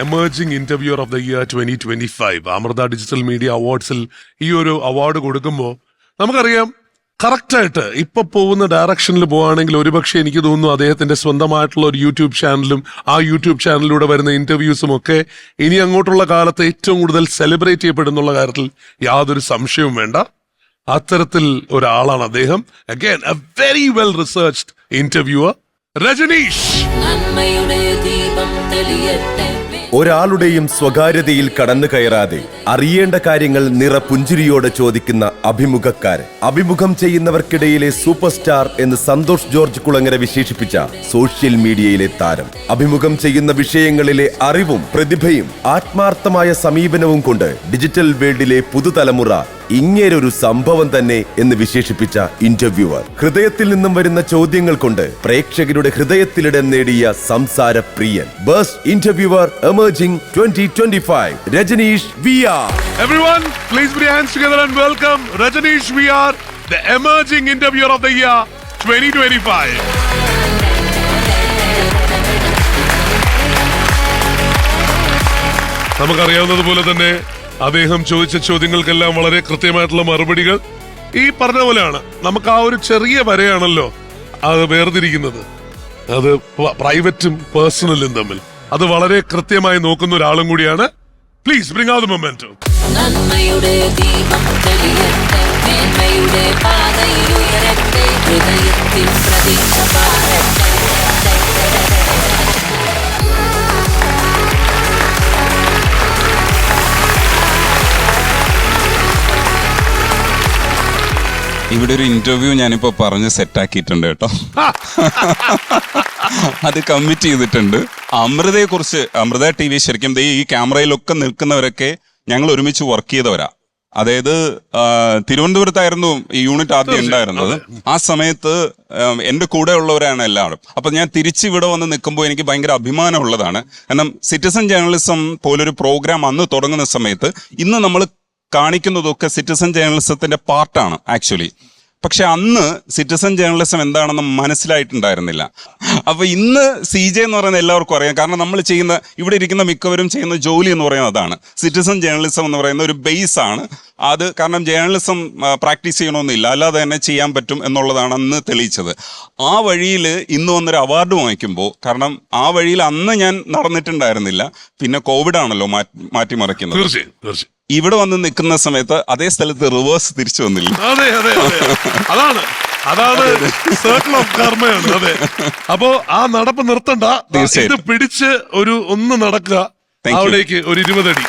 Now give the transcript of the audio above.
Emerging interviewer of the year 2025 Amrita digital media അവാർഡ്സിൽ ഈ ഒരു അവാർഡ് കൊടുക്കുമ്പോൾ നമുക്കറിയാം കറക്റ്റായിട്ട് ഇപ്പൊ പോകുന്ന ഡയറക്ഷനിൽ പോവുകയാണെങ്കിൽ ഒരുപക്ഷെ എനിക്ക് തോന്നുന്നു അദ്ദേഹത്തിന്റെ സ്വന്തമായിട്ടുള്ള ഒരു യൂട്യൂബ് ചാനലും ആ യൂട്യൂബ് ചാനലിലൂടെ വരുന്ന ഇന്റർവ്യൂസും ഒക്കെ ഇനി അങ്ങോട്ടുള്ള കാലത്ത് ഏറ്റവും കൂടുതൽ സെലിബ്രേറ്റ് ചെയ്യപ്പെടുന്നുള്ള കാര്യത്തിൽ യാതൊരു സംശയവും വേണ്ട. അത്തരത്തിൽ ഒരാളാണ് അദ്ദേഹം. Again A very well researched interviewer Rajneesh. ഒരാളുടെയും സ്വകാര്യതയിൽ കടന്നു കയറാതെ അറിയേണ്ട കാര്യങ്ങൾ നിറപുഞ്ചിരിയോടെ ചോദിക്കുന്ന അഭിമുഖക്കാരൻ. അഭിമുഖം ചെയ്യുന്നവർക്കിടയിലെ സൂപ്പർ സ്റ്റാർ എന്ന് സന്തോഷ് ജോർജ് കുളങ്ങര വിശേഷിപ്പിച്ച സോഷ്യൽ മീഡിയയിലെ താരം. അഭിമുഖം ചെയ്യുന്ന വിഷയങ്ങളിലെ അറിവും പ്രതിഭയും ആത്മാർത്ഥമായ സമീപനവും കൊണ്ട് ഡിജിറ്റൽ വേൾഡിലെ പുതുതലമുറ ഇങ്ങേരൊരു സംഭവം തന്നെ എന്ന് വിശേഷിപ്പിച്ച ഇന്റർവ്യൂവർ. ഹൃദയത്തിൽ നിന്നും വരുന്ന ചോദ്യങ്ങൾ കൊണ്ട് പ്രേക്ഷകരുടെ ഹൃദയത്തിലിടം നേടിയ സംസാര പ്രിയൻ. Best interviewer emerging 2025 Rajneesh VR. Everyone, please put your hands together and welcome Rajneesh VR, the emerging interviewer of the year 2025. നമുക്കറിയാവുന്നതുപോലെ തന്നെ അദ്ദേഹം ചോദിച്ച ചോദ്യങ്ങൾക്കെല്ലാം വളരെ കൃത്യമായിട്ടുള്ള മറുപടികൾ. ഈ പറഞ്ഞ പോലെയാണ്, നമുക്ക് ആ ഒരു ചെറിയ വരയാണല്ലോ അത് വേർതിരിക്കുന്നത്, അത് പ്രൈവറ്റും പേഴ്സണലും തമ്മിൽ. അത് വളരെ കൃത്യമായി നോക്കുന്ന ഒരാളും കൂടിയാണ്. Please bring out the momentum. നന്മയുടെ ദീപം തെളിയട്ടെ, മേന്മയുടെ പാതയിൽ ഉയരട്ടെ, ഹൃദയത്തിൽ പ്രതീക്ഷ പാരട്ടെ. ഇവിടെ ഒരു ഇന്റർവ്യൂ ഞാനിപ്പോ പറഞ്ഞ് സെറ്റാക്കിയിട്ടുണ്ട് കേട്ടോ. അത് കമ്മിറ്റ് ചെയ്തിട്ടുണ്ട്. അമൃതയെ കുറിച്ച്, അമൃത TV ശരിക്കും ഈ ക്യാമറയിലൊക്കെ നിൽക്കുന്നവരൊക്കെ ഞങ്ങൾ ഒരുമിച്ച് വർക്ക് ചെയ്തവരാ. അതായത് തിരുവനന്തപുരത്തായിരുന്നു ഈ യൂണിറ്റ് ആദ്യം ഉണ്ടായിരുന്നത്. ആ സമയത്ത് എന്റെ കൂടെ ഉള്ളവരാണ് എല്ലാവരും. അപ്പൊ ഞാൻ തിരിച്ചിവിടെ വന്ന് നിൽക്കുമ്പോൾ എനിക്ക് ഭയങ്കര അഭിമാനമുള്ളതാണ്. കാരണം സിറ്റിസൺ ജേർണലിസം പോലൊരു പ്രോഗ്രാം അന്ന് തുടങ്ങുന്ന സമയത്ത് ഇന്ന് നമ്മൾ കാണിക്കുന്നതൊക്കെ സിറ്റിസൺ ജേർണലിസത്തിന്റെ പാർട്ടാണ് ആക്ച്വലി. പക്ഷെ അന്ന് സിറ്റിസൺ ജേർണലിസം എന്താണെന്ന് മനസ്സിലായിട്ടുണ്ടായിരുന്നില്ല. അപ്പൊ ഇന്ന് CJ എന്ന് പറയുന്നത് എല്ലാവർക്കും അറിയാം. കാരണം നമ്മൾ ചെയ്യുന്ന, ഇവിടെ ഇരിക്കുന്ന മിക്കവരും ചെയ്യുന്ന ജോലി എന്ന് പറയുന്നത് അതാണ്. സിറ്റിസൺ ജേർണലിസം എന്ന് പറയുന്ന ഒരു ബേസ് ആണ് അത്. കാരണം ജേർണലിസം പ്രാക്ടീസ് ചെയ്യണമെന്നില്ല, അല്ലാതെ തന്നെ ചെയ്യാൻ പറ്റും എന്നുള്ളതാണ് അന്ന് തെളിയിച്ചത്. ആ വഴിയിൽ ഇന്ന് വന്നൊരു അവാർഡ് വാങ്ങിക്കുമ്പോൾ, കാരണം ആ വഴിയിൽ അന്ന് ഞാൻ നടന്നിട്ടുണ്ടായിരുന്നില്ല. പിന്നെ കോവിഡ് ആണല്ലോ മാറ്റിമറിക്കുന്നത്. ഇവിടെ വന്ന് നിൽക്കുന്ന സമയത്ത് അതേ സ്ഥലത്ത് റിവേഴ്സ് തിരിച്ചു വന്നില്ല. അതാണ് സർക്കിൾ ഓഫ് കർമ്മയാണ്. അതെ, അപ്പോ ആ നടപ്പ് നിർത്തണ്ട, ഇത് പിടിച്ച് ഒന്ന് നടക്കുക, അവിടേക്ക് ഒരു 20 അടി.